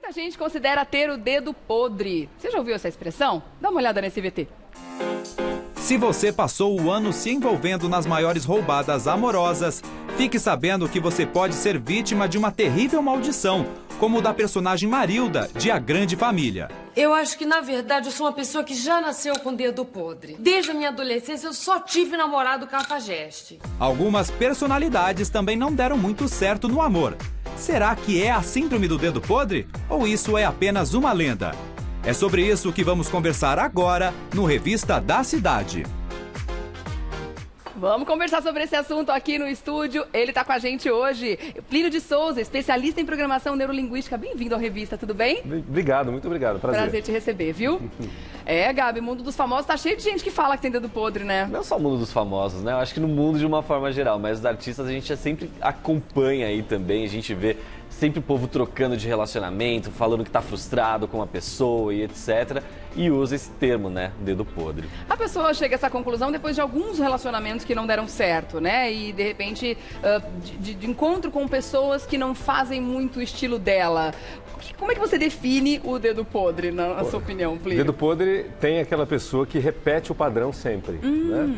Muita gente considera ter o dedo podre. Você já ouviu essa expressão? Dá uma olhada nesse VT. Se você passou o ano se envolvendo nas maiores roubadas amorosas, fique sabendo que você pode ser vítima de uma terrível maldição, como o da personagem Marilda, de A Grande Família. Eu acho que, na verdade, eu sou uma pessoa que já nasceu com o dedo podre. Desde a minha adolescência, eu só tive namorado cafajeste. Algumas personalidades também não deram muito certo no amor. Será que é a síndrome do dedo podre? Ou isso é apenas uma lenda? É sobre isso que vamos conversar agora no Revista da Cidade. Vamos conversar sobre esse assunto aqui no estúdio. Ele está com a gente hoje. Plínio de Souza, especialista em programação neurolinguística. Bem-vindo à revista, tudo bem? Obrigado, muito obrigado. Prazer te receber, viu? Gabi, o mundo dos famosos tá cheio de gente que fala que tem dedo podre, né? Não só o mundo dos famosos, né? Eu acho que no mundo de uma forma geral, mas os artistas a gente sempre acompanha aí também, a gente vê sempre o povo trocando de relacionamento, falando que tá frustrado com uma pessoa e etc. E usa esse termo, né? Dedo podre. A pessoa chega a essa conclusão depois de alguns relacionamentos que não deram certo, né? E de repente, de encontro com pessoas que não fazem muito o estilo dela. Como é que você define o dedo podre, na sua opinião, Plínio? Dedo podre tem aquela pessoa que repete o padrão sempre, né?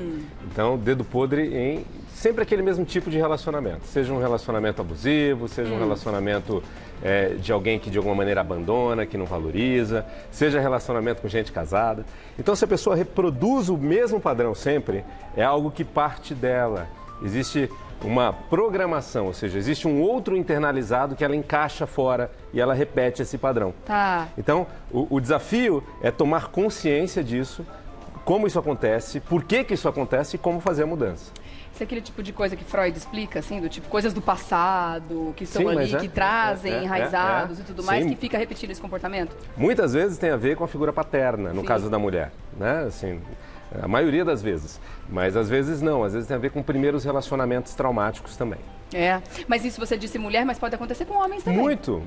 Então, dedo podre em sempre aquele mesmo tipo de relacionamento. Seja um relacionamento abusivo, seja um relacionamento de alguém que de alguma maneira abandona, que não valoriza, seja relacionamento com gente casada. Então, se a pessoa reproduz o mesmo padrão sempre, é algo que parte dela. Existe uma programação, ou seja, existe um outro internalizado que ela encaixa fora e ela repete esse padrão. Tá. Então, o desafio é tomar consciência disso, como isso acontece, por que isso acontece e como fazer a mudança. Isso é aquele tipo de coisa que Freud explica, assim, do tipo coisas do passado, que estão ali, que trazem enraizados e tudo mais, que fica repetindo esse comportamento? Muitas vezes tem a ver com a figura paterna, no caso da mulher, né? Assim, a maioria das vezes. Mas às vezes não, às vezes tem a ver com primeiros relacionamentos traumáticos também. Mas isso você disse mulher, mas pode acontecer com homens também. Muito.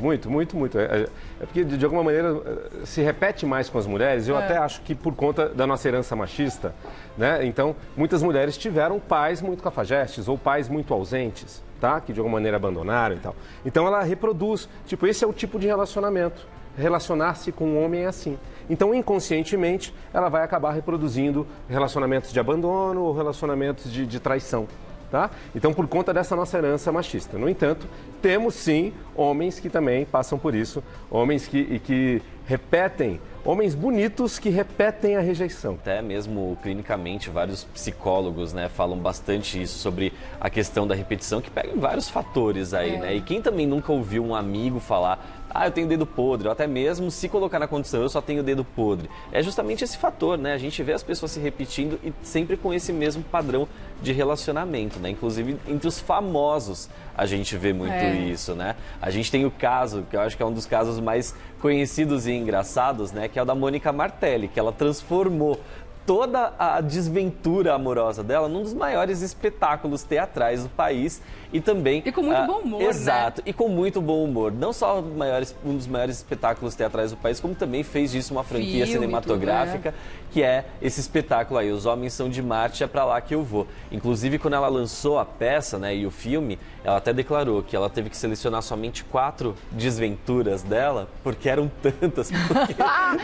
É porque, de alguma maneira, se repete mais com as mulheres. Eu até acho que por conta da nossa herança machista, né? Então, muitas mulheres tiveram pais muito cafajestes ou pais muito ausentes, tá? Que de alguma maneira abandonaram e tal. Então, ela reproduz. Tipo, esse é o tipo de relacionamento. Relacionar-se com um homem é assim. Então, inconscientemente, ela vai acabar reproduzindo relacionamentos de abandono ou relacionamentos de traição. Tá? Então, por conta dessa nossa herança machista. No entanto, temos sim homens que também passam por isso, homens que repetem, homens bonitos que repetem a rejeição. Até mesmo clinicamente, vários psicólogos, né, falam bastante isso sobre a questão da repetição, que pega em vários fatores aí, né? E quem também nunca ouviu um amigo falar: eu tenho dedo podre, ou até mesmo se colocar na condição, eu só tenho dedo podre. É justamente esse fator, né? A gente vê as pessoas se repetindo e sempre com esse mesmo padrão de relacionamento, né? Inclusive, entre os famosos, a gente vê muito isso, né? A gente tem o caso, que eu acho que é um dos casos mais conhecidos e engraçados, né? Que é o da Mônica Martelli, que ela transformou toda a desventura amorosa dela num dos maiores espetáculos teatrais do país e também... E com muito bom humor, exato, né? E com muito bom humor. Não só um dos maiores espetáculos teatrais do país, como também fez disso uma franquia cinematográfica, que é esse espetáculo aí, Os Homens São de Marte, é pra lá que eu vou. Inclusive, quando ela lançou a peça, né, e o filme, ela até declarou que ela teve que selecionar somente 4 desventuras dela, porque eram tantas, porque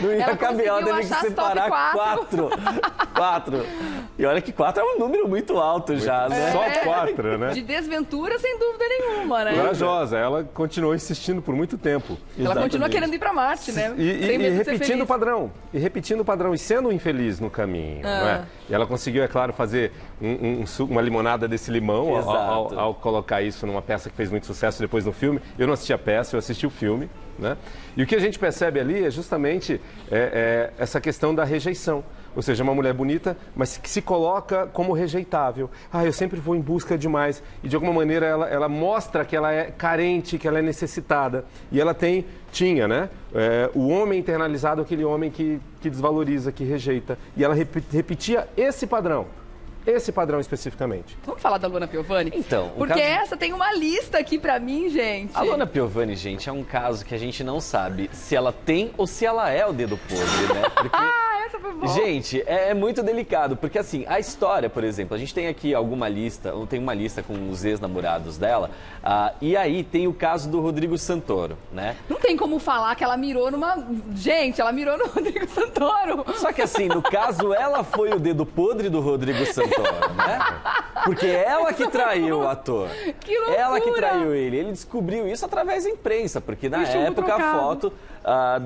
não ia caber, ela teve que separar 4. 4. E olha que 4 é um número muito alto já, né? Só 4, né? De desventura, sem dúvida nenhuma, né? Corajosa, ela continuou insistindo por muito tempo. Ela continua querendo ir pra Marte, né? E repetindo o padrão. E repetindo o padrão. E sendo infeliz no caminho, não é? E ela conseguiu, é claro, fazer uma limonada desse limão ao colocar isso numa peça que fez muito sucesso depois no filme. Eu não assisti a peça, eu assisti o filme, né? E o que a gente percebe ali é justamente essa questão da rejeição. Ou seja, uma mulher bonita, mas que se coloca como rejeitável. Eu sempre vou em busca demais. E de alguma maneira ela mostra que ela é carente, que ela é necessitada. E ela tinha, né? O homem internalizado, aquele homem que desvaloriza, que rejeita. E ela repetia esse padrão. Esse padrão especificamente. Vamos falar da Luana Piovani? Então, porque essa tem uma lista aqui pra mim, gente. A Luana Piovani, gente, é um caso que a gente não sabe se ela tem ou se ela é o dedo podre, né? Porque essa foi boa. Gente, é muito delicado, porque assim, a história, por exemplo, a gente tem aqui alguma lista, tem uma lista com os ex-namorados dela, e aí tem o caso do Rodrigo Santoro, né? Não tem como falar que ela mirou numa... Gente, ela mirou no Rodrigo Santoro. Só que assim, no caso, ela foi o dedo podre do Rodrigo Santoro, né? Porque ela que traiu o ator. Que loucura! Ela que traiu ele. Ele descobriu isso através da imprensa, porque na época a foto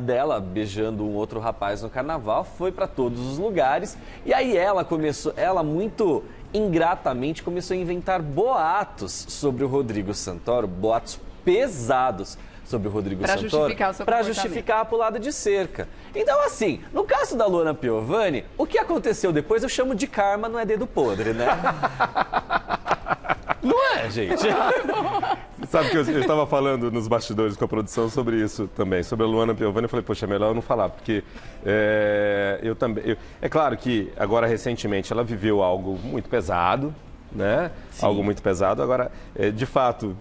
dela beijando um outro rapaz no carnaval foi para todos os lugares. E aí ela muito ingratamente começou a inventar boatos sobre o Rodrigo Santoro, boatos pesados sobre o Rodrigo Santoro, para justificar a pulada de cerca. Então, assim, no caso da Luana Piovani, o que aconteceu depois eu chamo de karma, não é dedo podre, né? Não é, gente? Sabe que eu estava falando nos bastidores com a produção sobre isso também, sobre a Luana Piovani. Eu falei, poxa, é melhor eu não falar, porque eu também... é claro que agora, recentemente, ela viveu algo muito pesado, né? Sim. Algo muito pesado. Agora, de fato...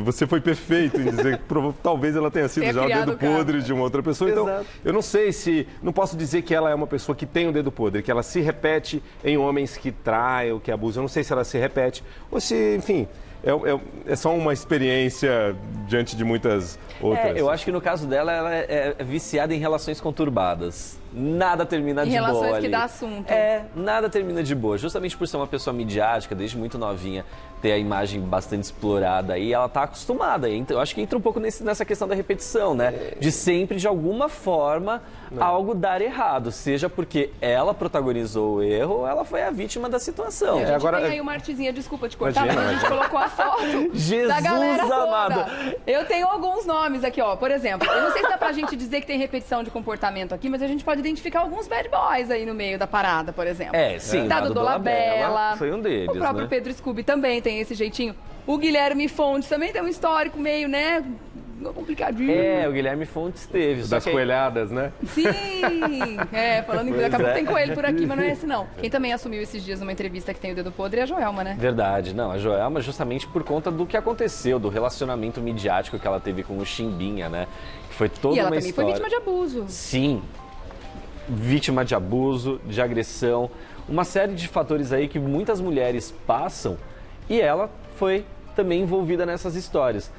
Você foi perfeito em dizer que talvez ela tenha sido já o dedo podre de uma outra pessoa. Então, Exato. eu não sei se... Não posso dizer que ela é uma pessoa que tem o dedo podre, que ela se repete em homens que traem ou que abusam. Eu não sei se ela se repete ou se, enfim... É só uma experiência diante de muitas outras. Eu acho que no caso dela, ela é viciada em relações conturbadas. Nada termina de boa. Em relações que ali. dá assunto. Nada termina de boa. Justamente por ser uma pessoa midiática, desde muito novinha, ter a imagem bastante explorada e ela tá acostumada. Eu acho que entra um pouco nessa questão da repetição, né? De sempre, de alguma forma, algo dar errado. Seja porque ela protagonizou o erro ou ela foi a vítima da situação. E a gente agora... tem aí uma artezinha, desculpa te cortar, Imagina, mas a gente colocou a foto Jesus da galera toda. amado. Eu tenho alguns nomes aqui, ó. Por exemplo, eu não sei se dá pra gente dizer que tem repetição de comportamento aqui, mas a gente pode identificar alguns bad boys aí no meio da parada, por exemplo. Sim. Da Dudu Labella. Foi um deles, O próprio né? Pedro Scooby também tem esse jeitinho. O Guilherme Fontes também tem um histórico meio, né? Complicadinho. O Guilherme Fontes teve. Das coelhadas, né? Sim! Falando em coisa, acabou que tem coelho por aqui, mas não é esse não. Quem também assumiu esses dias numa entrevista que tem o dedo podre é a Joelma, né? Verdade. Não, a Joelma justamente por conta do que aconteceu, do relacionamento midiático que ela teve com o Chimbinha, né? Que foi toda E ela uma também história... foi vítima de abuso. Sim. Vítima de abuso, de agressão, uma série de fatores aí que muitas mulheres passam e ela foi também envolvida nessas histórias.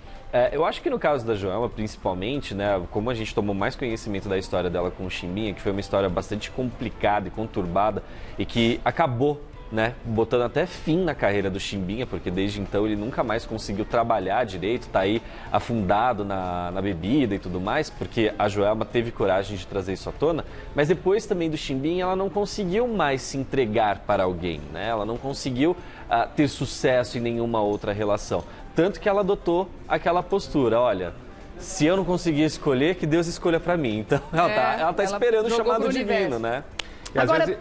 Eu acho que no caso da Joelma, principalmente, né, como a gente tomou mais conhecimento da história dela com o Chimbinha, que foi uma história bastante complicada e conturbada e que acabou, né, botando até fim na carreira do Chimbinha, porque desde então ele nunca mais conseguiu trabalhar direito, tá aí afundado na bebida e tudo mais, porque a Joelma teve coragem de trazer isso à tona, mas depois também do Chimbinha ela não conseguiu mais se entregar para alguém, né, ela não conseguiu ter sucesso em nenhuma outra relação, tanto que ela adotou aquela postura, olha... Se eu não conseguir escolher, que Deus escolha para mim. Então, ela tá esperando o chamado divino, né? E Agora,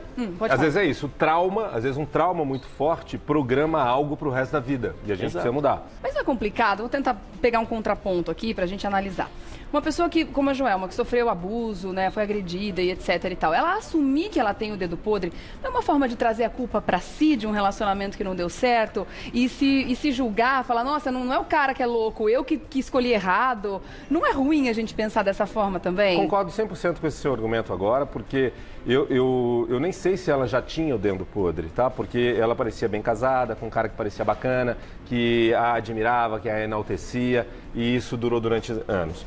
às vezes é isso, o trauma, às vezes um trauma muito forte programa algo pro resto da vida e a gente precisa mudar. Mas não é complicado? Vou tentar pegar um contraponto aqui pra gente analisar. Uma pessoa que, como a Joelma, que sofreu abuso, né, foi agredida e etc e tal, ela assumir que ela tem o dedo podre, não é uma forma de trazer a culpa pra si de um relacionamento que não deu certo e se julgar, falar, nossa, não é o cara que é louco, eu que escolhi errado. Não é ruim a gente pensar dessa forma também? Concordo 100% com esse seu argumento agora, porque eu nem sei se ela já tinha o dedo podre, tá? Porque ela parecia bem casada, com um cara que parecia bacana, que a admirava, que a enaltecia, e isso durou durante anos.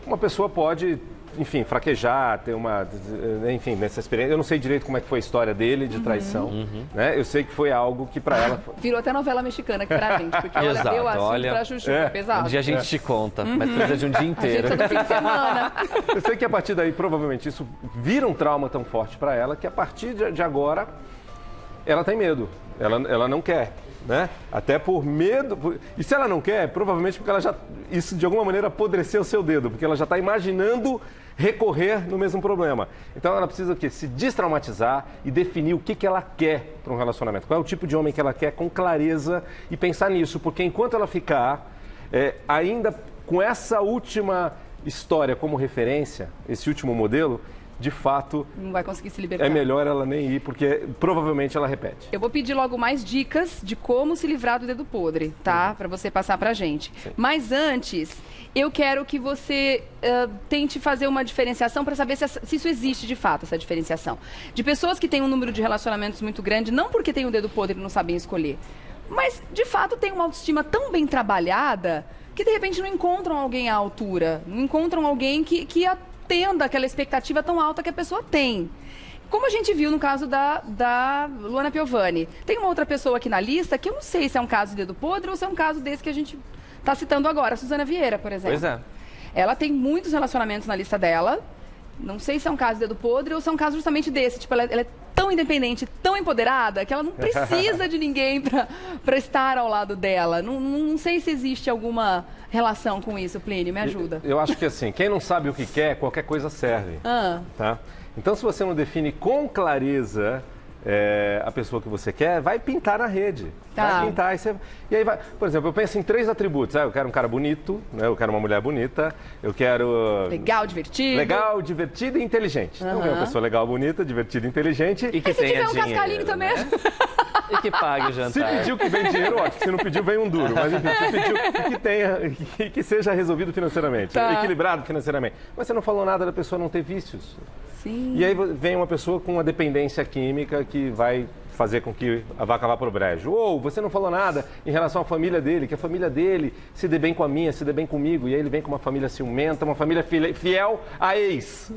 Uma pessoa pode, enfim, fraquejar, ter enfim, nessa experiência. Eu não sei direito como é que foi a história dele de traição, né? Eu sei que foi algo que pra ela... Virou até novela mexicana aqui pra gente, porque ela deu assunto pra Chuchu, é pesado. Um dia a gente te conta, mas precisa de um dia inteiro. A gente todo fim de semana. Eu sei que a partir daí, provavelmente, isso vira um trauma tão forte pra ela, que a partir de agora, ela tem medo, ela não quer. Né? Até por medo. E se ela não quer, provavelmente porque isso de alguma maneira apodreceu o seu dedo, porque ela já está imaginando recorrer no mesmo problema. Então ela precisa o quê? Se destraumatizar e definir o que ela quer para um relacionamento. Qual é o tipo de homem que ela quer com clareza e pensar nisso, porque enquanto ela ficar ainda com essa última história como referência, esse último modelo, de fato, não vai conseguir se libertar. É melhor ela nem ir, porque provavelmente ela repete. Eu vou pedir logo mais dicas de como se livrar do dedo podre, tá? Para você passar pra gente. Sim. Mas antes, eu quero que você tente fazer uma diferenciação para saber se isso existe de fato, essa diferenciação. De pessoas que têm um número de relacionamentos muito grande, não porque tem um dedo podre e não sabem escolher, mas de fato tem uma autoestima tão bem trabalhada que de repente não encontram alguém à altura, não encontram alguém que atenda aquela expectativa tão alta que a pessoa tem. Como a gente viu no caso da Luana Piovani. Tem uma outra pessoa aqui na lista que eu não sei se é um caso de dedo podre ou se é um caso desse que a gente está citando agora, a Suzana Vieira, por exemplo. Pois é. Ela tem muitos relacionamentos na lista dela. Não sei se é um caso de dedo podre ou se é um caso justamente desse. Tipo, ela é tão independente, tão empoderada, que ela não precisa de ninguém para estar ao lado dela. Não sei se existe alguma relação com isso, Plínio. Me ajuda. Eu acho que assim, quem não sabe o que quer, qualquer coisa serve. Tá? Então, se você não define com clareza a pessoa que você quer, vai pintar na rede. Tá. Vai pintar. E aí vai, por exemplo, eu penso em 3 atributos. Eu quero um cara bonito, né? Eu quero uma mulher bonita, eu quero... Legal, divertido. Legal, divertido e inteligente. Então, uma pessoa legal, bonita, divertida e inteligente. E que se tenha tiver um dinheiro, cascalhinho também. né? E que pague o jantar. Se pediu que vem dinheiro, ótimo. Se não pediu, vem um duro. Mas enfim, se pediu que seja resolvido financeiramente, equilibrado financeiramente. Mas você não falou nada da pessoa não ter vícios. Sim. E aí vem uma pessoa com uma dependência química que vai fazer com que a vaca vá para o brejo. Ou você não falou nada em relação à família dele, que a família dele se dê bem com a minha, se dê bem comigo. E aí ele vem com uma família ciumenta, uma família fiel a ex.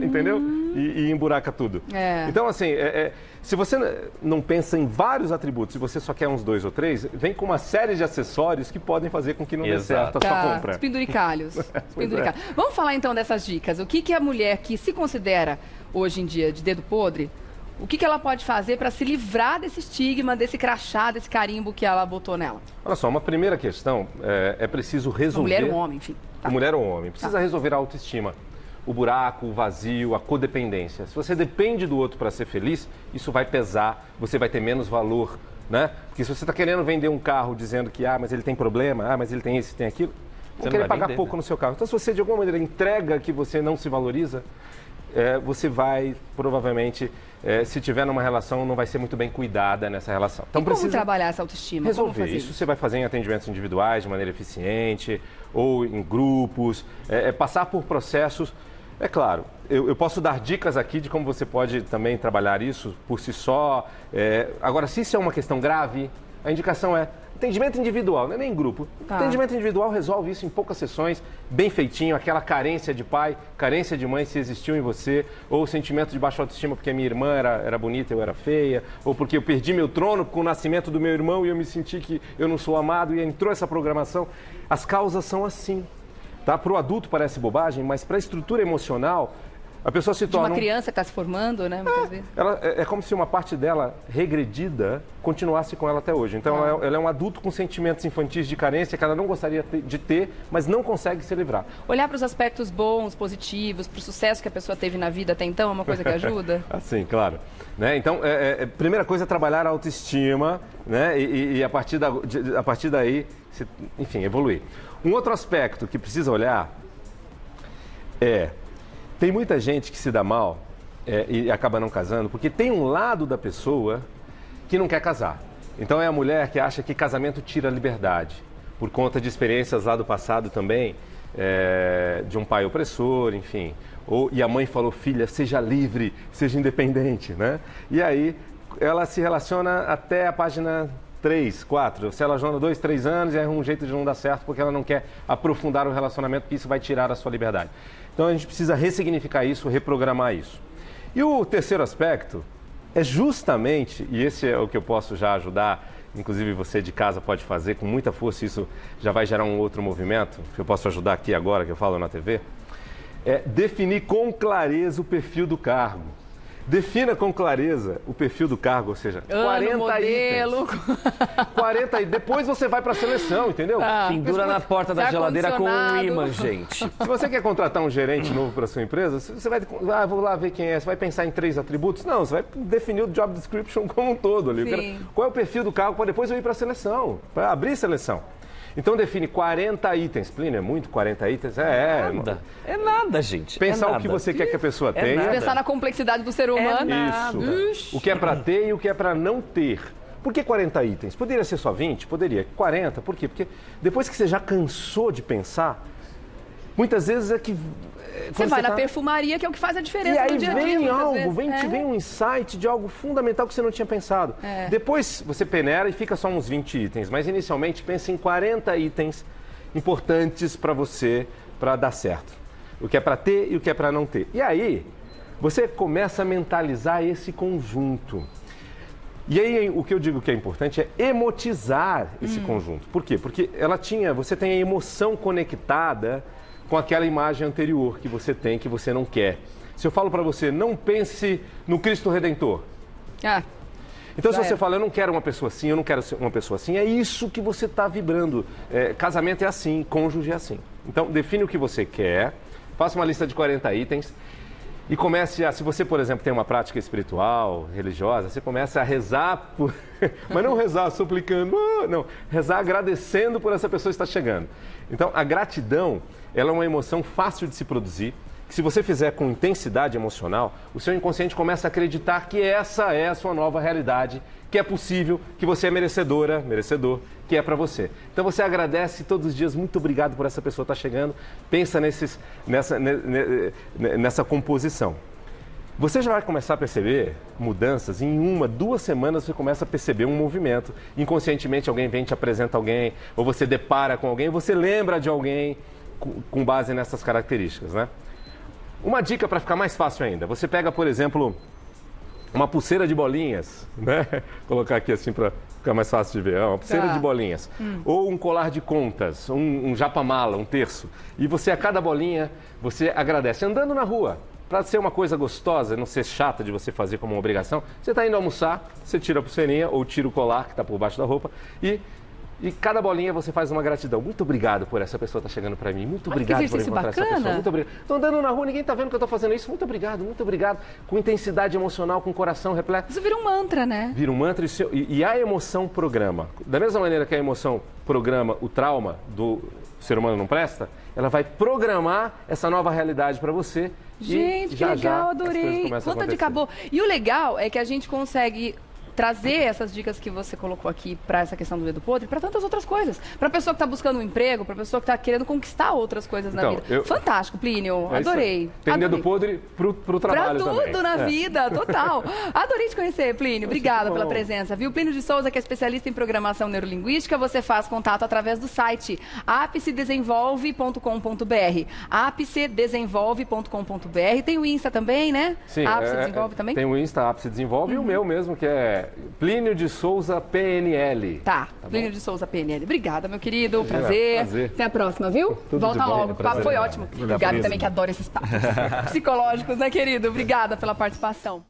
Entendeu? E emburaca tudo. Então, assim, se você não pensa em vários atributos, se você só quer uns 2 ou 3, vem com uma série de acessórios que podem fazer com que não dê certo a sua compra. Os penduricalhos. Vamos falar então dessas dicas. O que a mulher que se considera hoje em dia de dedo podre, o que ela pode fazer para se livrar desse estigma, desse crachá, desse carimbo que ela botou nela? Olha só, uma primeira questão é preciso resolver... Mulher ou homem, enfim. Tá. Mulher ou homem. Precisa resolver a autoestima. O buraco, o vazio, a codependência. Se você depende do outro para ser feliz, isso vai pesar, você vai ter menos valor, né? Porque se você está querendo vender um carro dizendo que, mas ele tem problema, mas ele tem isso, tem aquilo, vão querer pagar pouco no seu carro. Então, se você de alguma maneira entrega que você não se valoriza, você vai, provavelmente, se tiver numa relação, não vai ser muito bem cuidada nessa relação. Então, e como trabalhar essa autoestima? Resolver. Isso você vai fazer em atendimentos individuais, de maneira eficiente, ou em grupos, passar por processos. É claro, eu posso dar dicas aqui de como você pode também trabalhar isso por si só. Agora, se isso é uma questão grave, a indicação é atendimento individual, não é nem em grupo. Atendimento individual resolve isso em poucas sessões, bem feitinho, aquela carência de pai, carência de mãe se existiu em você, ou o sentimento de baixa autoestima porque a minha irmã era bonita e eu era feia, ou porque eu perdi meu trono com o nascimento do meu irmão e eu me senti que eu não sou amado e entrou essa programação. As causas são assim. Tá? Para o adulto parece bobagem, mas para a estrutura emocional, a pessoa se torna... De uma criança que está se formando, né, muitas vezes. É como se uma parte dela regredida continuasse com ela até hoje. Então, ela é um adulto com sentimentos infantis de carência que ela não gostaria de ter, mas não consegue se livrar. Olhar para os aspectos bons, positivos, para o sucesso que a pessoa teve na vida até então é uma coisa que ajuda? Sim, claro. Né? Então, primeira coisa é trabalhar a autoestima, né? E a partir daí, enfim, evoluir. Um outro aspecto que precisa olhar tem muita gente que se dá mal e acaba não casando, porque tem um lado da pessoa que não quer casar. Então é a mulher que acha que casamento tira a liberdade, por conta de experiências lá do passado também, de um pai opressor, enfim. E a mãe falou, filha, seja livre, seja independente, né? E aí ela se relaciona até a página 3, 4, se ela joga 2, 3 anos e é um jeito de não dar certo porque ela não quer aprofundar o relacionamento, porque isso vai tirar a sua liberdade. Então a gente precisa ressignificar isso, reprogramar isso. E o terceiro aspecto é justamente, e esse é o que eu posso já ajudar, inclusive você de casa pode fazer com muita força, isso já vai gerar um outro movimento, que eu posso ajudar aqui agora, que eu falo na TV, definir com clareza o perfil do cargo. Defina com clareza o perfil do cargo, ou seja, 40 modelo. itens. 40 itens. Depois você vai para a seleção, entendeu? Pendura na porta da geladeira com um imã, gente. Se você quer contratar um gerente novo para sua empresa, você vai, vou lá ver quem é. Você vai pensar em 3 atributos? Não, você vai definir o job description como um todo ali. Qual é o perfil do cargo para depois eu ir para a seleção, para abrir seleção. Então define 40 itens. Plínio, é muito 40 itens? Nada. É nada, gente. Pensar é o que você quer que a pessoa É tenha. nada. Pensar na complexidade do ser humano. Isso. O que é para ter e o que é para não ter. Por que 40 itens? Poderia ser só 20? Poderia. 40, por quê? Porque depois que você já cansou de pensar, muitas vezes é que... Você vai na perfumaria, que é o que faz a diferença E aí no dia a dia. vem muitas algo, vezes. vem um insight de algo fundamental que você não tinha pensado. Depois você peneira e fica só uns 20 itens, mas inicialmente pense em 40 itens importantes para você, para dar certo. O que é para ter e o que é para não ter. E aí, você começa a mentalizar esse conjunto. E aí, o que eu digo que é importante é emotizar esse conjunto. Por quê? Porque você tem a emoção conectada com aquela imagem anterior que você tem, que você não quer. Se eu falo para você, não pense no Cristo Redentor. Então, se você fala, eu não quero uma pessoa assim, eu não quero uma pessoa assim, é isso que você está vibrando. Casamento é assim, cônjuge é assim. Então, define o que você quer, faça uma lista de 40 itens e comece a... Se você, por exemplo, tem uma prática espiritual, religiosa, você começa a rezar, mas não rezar suplicando, não, rezar agradecendo por essa pessoa estar chegando. Então, a gratidão, ela é uma emoção fácil de se produzir, que se você fizer com intensidade emocional, o seu inconsciente começa a acreditar que essa é a sua nova realidade, que é possível, que você é merecedora, merecedor, que é para você. Então você agradece todos os dias, muito obrigado por essa pessoa estar chegando, pensa nessa composição. Você já vai começar a perceber mudanças, em 1, 2 semanas você começa a perceber um movimento, inconscientemente alguém vem, te apresenta alguém, ou você depara com alguém, você lembra de alguém com base nessas características, né? Uma dica para ficar mais fácil ainda, você pega, por exemplo, uma pulseira de bolinhas, né? Colocar aqui assim para ficar mais fácil de ver, uma pulseira de bolinhas, ou um colar de contas, um japamala, um terço, e você a cada bolinha, você agradece, andando na rua. Para ser uma coisa gostosa, não ser chata de você fazer como uma obrigação, você está indo almoçar, você tira a pulseirinha ou tira o colar que está por baixo da roupa e cada bolinha você faz uma gratidão. Muito obrigado por essa pessoa estar chegando para mim. Muito obrigado por encontrar essa pessoa. Muito obrigado. Estou andando na rua, ninguém está vendo que eu estou fazendo isso. Muito obrigado, muito obrigado. Com intensidade emocional, com o coração repleto. Isso vira um mantra, né? Vira um mantra e a emoção programa. Da mesma maneira que a emoção programa o trauma do ser humano não presta, ela vai programar essa nova realidade para você. Gente, que legal, adorei. Quanta dica boa. E o legal é que a gente consegue trazer essas dicas que você colocou aqui para essa questão do dedo podre, para tantas outras coisas. Para a pessoa que está buscando um emprego, para a pessoa que está querendo conquistar outras coisas na vida. Fantástico, Plínio. Adorei. Tem dedo podre pro trabalho também. Para tudo na vida, total. Adorei te conhecer, Plínio. Obrigada pela presença, viu? Plínio de Souza, que é especialista em programação neurolinguística, você faz contato através do site apsedesenvolve.com.br. apsedesenvolve.com.br. Tem o Insta também, né? Sim. Apse Desenvolve também? Tem o Insta, Apse Desenvolve, e o meu mesmo, que é Plínio de Souza PNL. Tá Plínio de Souza PNL. Obrigada, meu querido. Prazer. Até a próxima, viu? Volta logo. O papo foi ótimo. Obrigada também, que adoro esses papos psicológicos, né, querido? Obrigada pela participação.